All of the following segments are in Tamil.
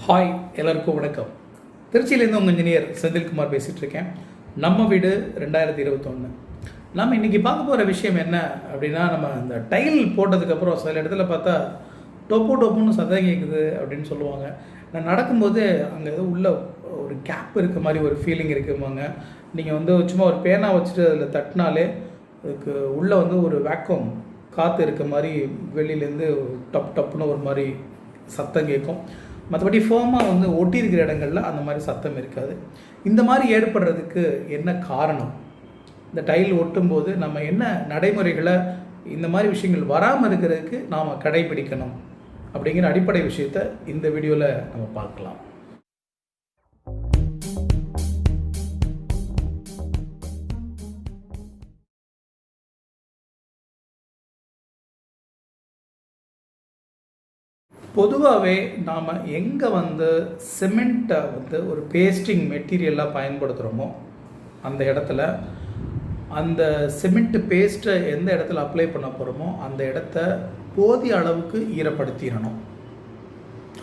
ஹாய், எல்லாருக்கும் வணக்கம். திருச்சியிலேருந்து உங்கள் இன்ஜினியர் செந்தில்குமார் பேசிகிட்ருக்கேன். நம்ம வீடு 2021. நம்ம இன்றைக்கி பார்க்க போகிற விஷயம் என்ன அப்படின்னா, நம்ம இந்த டைல் போட்டதுக்கப்புறம் சில இடத்துல பார்த்தா டொப்புன்னு சத்தம் கேட்குது அப்படின்னு சொல்லுவாங்க. நான் நடக்கும்போது அங்கே ஏதோ உள்ள ஒரு கேப் இருக்க மாதிரி ஒரு ஃபீலிங் இருக்குமாங்க. நீங்கள் சும்மா ஒரு பேனா வச்சுட்டு அதில் தட்டினாலே அதுக்கு உள்ளே ஒரு வேக்கம் காற்று இருக்க மாதிரி வெளியிலேருந்து டப்புன்னு ஒரு மாதிரி சத்தம் கேட்கும். மற்றபடி ஃபேமாக ஒட்டி இருக்கிற இடங்களில் அந்த மாதிரி சத்தம் இருக்காது. இந்த மாதிரி ஏற்படுறதுக்கு என்ன காரணம்? இந்த டைல் ஒட்டும்போது நம்ம என்ன நடைமுறைகளை இந்த மாதிரி விஷயங்கள் வராமல் இருக்கிறதுக்கு நாம் கடைபிடிக்கணும் அப்படிங்கிற அடிப்படை விஷயத்தை இந்த வீடியோவில் நம்ம பார்க்கலாம். பொதுவாகவே நாம் எங்கே சிமெண்ட்டை ஒரு பேஸ்டிங் மெட்டீரியலாக பயன்படுத்துகிறோமோ அந்த இடத்துல அந்த சிமெண்ட் பேஸ்ட்டை எந்த இடத்துல அப்ளை பண்ண போகிறோமோ அந்த இடத்த போதிய அளவுக்கு ஈரப்படுத்திடணும்.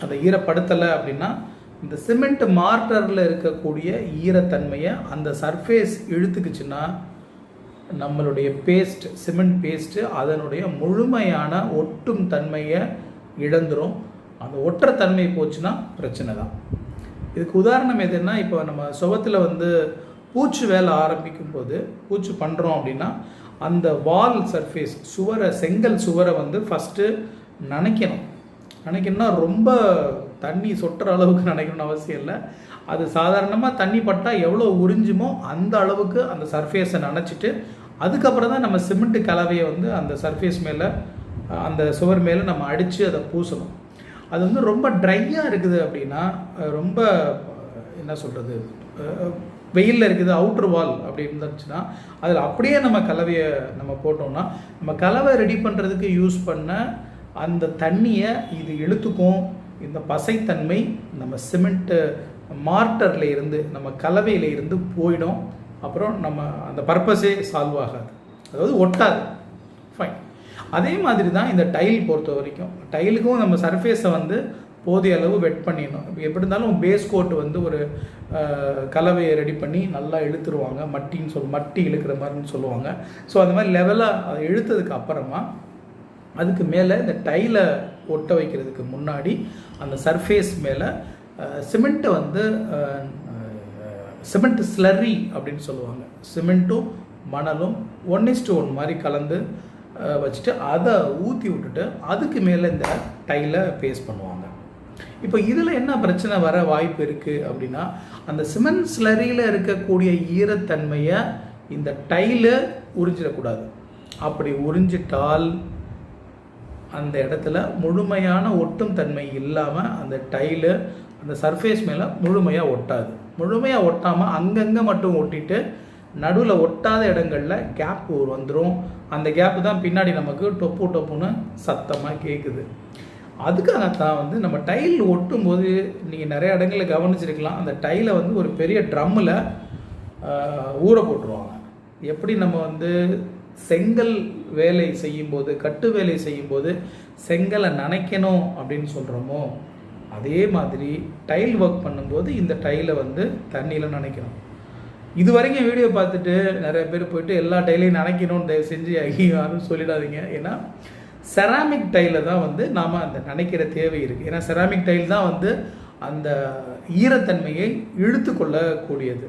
அதை ஈரப்படுத்தலை அப்படின்னா இந்த சிமெண்ட் மார்ட்டரில் இருக்கக்கூடிய ஈரத்தன்மையை அந்த சர்ஃபேஸ் இழுத்துக்குச்சுன்னா நம்மளுடைய சிமெண்ட் பேஸ்ட்டு அதனுடைய முழுமையான ஒட்டும் தன்மையை இழந்துரும். அந்த ஒற்ற தன்மை போச்சுன்னா பிரச்சனை தான். இதுக்கு உதாரணம் எதுன்னா, இப்போ நம்ம சுவத்தில் பூச்சு வேலை ஆரம்பிக்கும் போது பூச்சு பண்ணுறோம் அப்படின்னா அந்த வால் சர்ஃபேஸ் செங்கல் சுவரை ஃபஸ்ட்டு நனைக்கணும்னா ரொம்ப தண்ணி சொட்டுற அளவுக்கு நனைக்கணும்னு அவசியம் இல்லை. அது சாதாரணமாக தண்ணி பட்டால் எவ்வளோ உறிஞ்சுமோ அந்த அளவுக்கு அந்த சர்ஃபேஸை நனைச்சிட்டு அதுக்கப்புறம் தான் நம்ம சிமெண்ட்டு கலவையை அந்த சர்ஃபேஸ் மேலே அந்த சுவர் மேலே நம்ம அடித்து அதை பூசணும். அது ரொம்ப ட்ரையாக இருக்குது அப்படின்னா, ரொம்ப என்ன சொல்கிறது, வெயிலில் இருக்குது அவுட்ரு வால் அப்படி இருந்துச்சுன்னா அதில் அப்படியே நம்ம கலவையை நம்ம போட்டோம்னா நம்ம கலவை ரெடி பண்ணுறதுக்கு யூஸ் பண்ண அந்த தண்ணியை இது இழுத்துக்கும். இந்த பசைத்தன்மை நம்ம சிமெண்ட்டு மார்ட்டரில் இருந்து நம்ம கலவையில் இருந்து போயிடும். அப்புறம் நம்ம அந்த பர்பஸே சால்வ் ஆகாது, அதாவது ஒட்டாது. ஃபைன். அதே மாதிரி தான் இந்த டைல் பொறுத்த வரைக்கும். டைலுக்கும் நம்ம சர்ஃபேஸை போதிய அளவு வெட் பண்ணிடணும். இப்போ எப்படி இருந்தாலும் பேஸ் கோட் ஒரு கலவையை ரெடி பண்ணி நல்லா இழுத்துருவாங்க. மட்டி இழுக்கிற மாதிரின்னு சொல்லுவாங்க. ஸோ அந்த மாதிரி லெவலாக அதை இழுத்ததுக்கு அப்புறமா அதுக்கு மேலே இந்த டைலை ஒட்ட வைக்கிறதுக்கு முன்னாடி அந்த சர்ஃபேஸ் மேலே சிமெண்ட்டை சிமெண்ட் ஸ்லர்ரி அப்படின்னு சொல்லுவாங்க. சிமெண்ட்டும் மணலும் 1:1 மாதிரி கலந்து வச்சுட்டு அதை ஊற்றி விட்டுட்டு அதுக்கு மேலே இந்த டைலை பேஸ்ட் பண்ணுவாங்க. இப்போ இதில் என்ன பிரச்சனை வர வாய்ப்பு இருக்குது அப்படின்னா, அந்த சிமெண்ட் ஸ்லரியில் இருக்கக்கூடிய ஈரத்தன்மையை இந்த டைலு உறிஞ்சிடக்கூடாது. அப்படி உறிஞ்சிட்டால் அந்த இடத்துல முழுமையான ஒட்டும் தன்மை இல்லாமல் அந்த டைலு அந்த சர்ஃபேஸ் மேலே முழுமையாக ஒட்டாது. முழுமையாக ஒட்டாமல் அங்கங்கே மட்டும் ஒட்டிட்டு நடுவில் ஒட்டாத இடங்களில் கேப் வந்துடும். அந்த கேப்பு தான் பின்னாடி நமக்கு டொப்புன்னு சத்தமாக கேட்குது. அதுக்காகத்தான் நம்ம டைல் ஒட்டும்போது நீங்கள் நிறைய இடங்களில் கவனிச்சிருக்கலாம், அந்த டைலை ஒரு பெரிய ட்ரம்மில் ஊற போட்டுருவாங்க. எப்படி நம்ம செங்கல் வேலை செய்யும்போது, கட்டு வேலை செய்யும்போது செங்கலை நனைக்கணும் அப்படின்னு சொல்கிறோமோ அதே மாதிரி டைல் ஒர்க் பண்ணும்போது இந்த டைலை தண்ணியில் நனைக்கணும். இது வரைக்கும் வீடியோ பார்த்துட்டு நிறைய பேர் போயிட்டு எல்லா டைலையும் நனைக்கணும்னு தயவு செஞ்சு யாரும் சொல்லிடாதீங்க. ஏன்னா செராமிக் டைலில் தான் நாம் அந்த நனைக்கிற தேவை இருக்குது. ஏன்னா செராமிக் டைல் தான் அந்த ஈரத்தன்மையை இழுத்து கொள்ளக்கூடியது.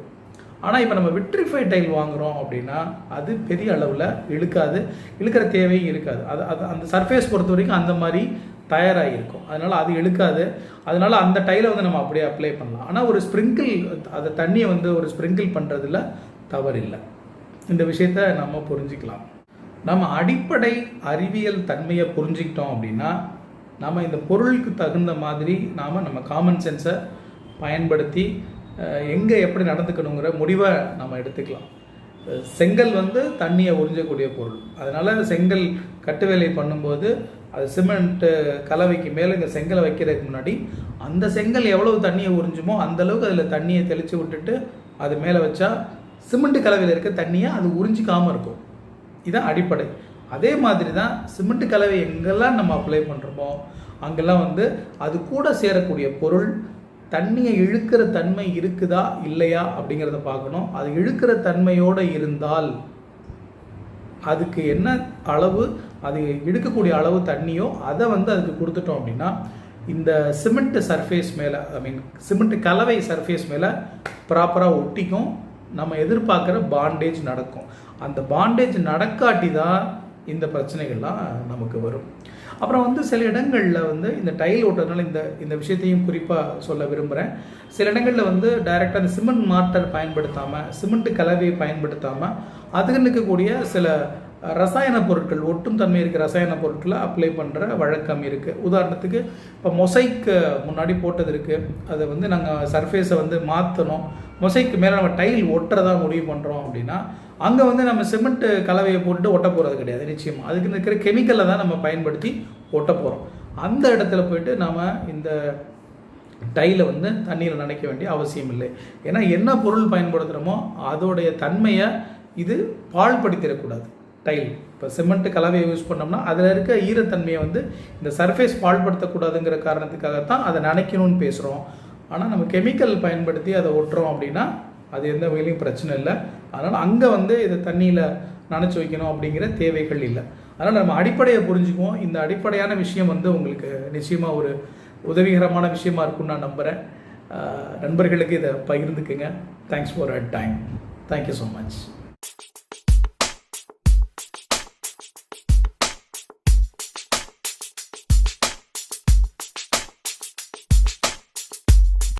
ஆனால் இப்போ நம்ம விட்ரிஃபை டைல் வாங்குகிறோம் அப்படின்னா அது பெரிய அளவில் இழுக்கிற தேவையும் இருக்காது. அது அந்த சர்ஃபேஸ் பொறுத்த வரைக்கும் அந்த மாதிரி தயாராகிருக்கும். அதனால் அது இழுக்காது. அதனால் அந்த டைலை நம்ம அப்படியே அப்ளை பண்ணலாம். ஆனால் ஒரு ஸ்ப்ரிங்கிள் அந்த தண்ணியை ஒரு ஸ்ப்ரிங்கிள் பண்ணுறதுல தவறில்லை. இந்த விஷயத்த நம்ம புரிஞ்சிக்கலாம். நம்ம அடிப்படை அறிவியல் தன்மையை புரிஞ்சிக்கிட்டோம் அப்படின்னா நம்ம இந்த பொருளுக்கு தகுந்த மாதிரி நம்ம காமன் சென்ஸை பயன்படுத்தி எங்கே எப்படி நடந்துக்கணுங்கிற முடிவை நம்ம எடுத்துக்கலாம். செங்கல் தண்ணியை உறிஞ்சக்கூடிய பொருள். அதனால் செங்கல் கட்டு வேலை பண்ணும்போது அது சிமெண்ட்டு கலவைக்கு மேலே இந்த செங்கலை வைக்கிறதுக்கு முன்னாடி அந்த செங்கல் எவ்வளவு தண்ணியை உறிஞ்சுமோ அந்தளவுக்கு அதில் தண்ணியை தெளித்து விட்டுட்டு அது மேலே வச்சா சிமெண்ட்டு கலவையில் இருக்க தண்ணியை அது உறிஞ்சிக்காமல் இருக்கும். இதுதான் அடிப்படை. அதே மாதிரி தான் சிமெண்ட் கலவை எங்கெல்லாம் நம்ம அப்ளை பண்ணுறோமோ அங்கெல்லாம் அது கூட சேரக்கூடிய பொருள் தண்ணியை இழுக்கிற தன்மை இருக்குதா இல்லையா அப்படிங்கிறத பார்க்கணும். அது இழுக்கிற தன்மையோடு இருந்தால் அதுக்கு என்ன அளவு, அது இழுக்கக்கூடிய அளவு தண்ணியோ அதை அதுக்கு கொடுத்துட்டோம் அப்படின்னா இந்த சிமெண்ட் சர்ஃபேஸ் மேலே, சிமெண்ட் கலவை சர்ஃபேஸ் மேலே ப்ராப்பராக ஒட்டிக்கும். நம்ம எதிர்பார்க்குற பாண்டேஜ் நடக்கும். அந்த பாண்டேஜ் நடக்காட்டி தான் இந்த பிரச்சனைகள்லாம் நமக்கு வரும். அப்புறம் சில இடங்களில் இந்த டைல் ஓட்டுறதுனால இந்த விஷயத்தையும் குறிப்பாக சொல்ல விரும்புகிறேன். சில இடங்களில் டைரெக்டாக அந்த சிமெண்ட் மார்ட்டர் பயன்படுத்தாமல், சிமெண்ட் கலவையை பயன்படுத்தாமல் அதுக்கு இருக்கக்கூடிய சில ரசாயன பொருட்கள், ஒட்டும் தன்மை இருக்க ரசாயன பொருட்களை அப்ளை பண்ணுற வழக்கம் இருக்குது. உதாரணத்துக்கு இப்போ மொசைக் முன்னாடி போட்டது இருக்குது, அதை நாங்கள் சர்ஃபேஸை மாற்றணும், மொசைக்கு மேலே நம்ம டைல் ஒட்டுறதா முடிவு பண்ணுறோம் அப்படின்னா அங்கே நம்ம சிமெண்ட் கலவையை போட்டு ஒட்ட போகிறது கிடையாது. நிச்சயமாக அதுக்கு இருக்கிற கெமிக்கலை தான் நம்ம பயன்படுத்தி ஒட்ட போகிறோம். அந்த இடத்துல போய்ட்டு நாம் இந்த டைலை தண்ணியில் நனைக்க வேண்டிய அவசியம் இல்லை. ஏன்னா என்ன பொருள் பயன்படுத்துகிறோமோ அதோடைய தன்மையை இது பாழ்படுத்திடக்கூடாது. டைல் இப்போ சிமெண்ட் கலவையை யூஸ் பண்ணோம்னா அதில் இருக்க ஈரத்தன்மையை இந்த சர்ஃபேஸ் பாழ்படுத்தக்கூடாதுங்கிற காரணத்துக்காகத்தான் அதை நனைக்கணும்னு பேசுகிறோம். ஆனால் நம்ம கெமிக்கல் பயன்படுத்தி அதை ஒட்டுறோம் அப்படின்னா அது எந்த வகையிலையும் பிரச்சனை இல்லை. அதனால் அங்கே இதை தண்ணியில் நனைச்சி வைக்கணும் அப்படிங்கிற தேவைகள் இல்லை. அதனால் நம்ம அடிப்படையை புரிஞ்சுக்குவோம். இந்த அடிப்படையான விஷயம் உங்களுக்கு நிச்சயமாக ஒரு உதவிகரமான விஷயமா இருக்குன்னு நான் நம்புகிறேன். நண்பர்களுக்கு இதை பகிர்ந்துக்குங்க. Thanks for a time. Thank you so much.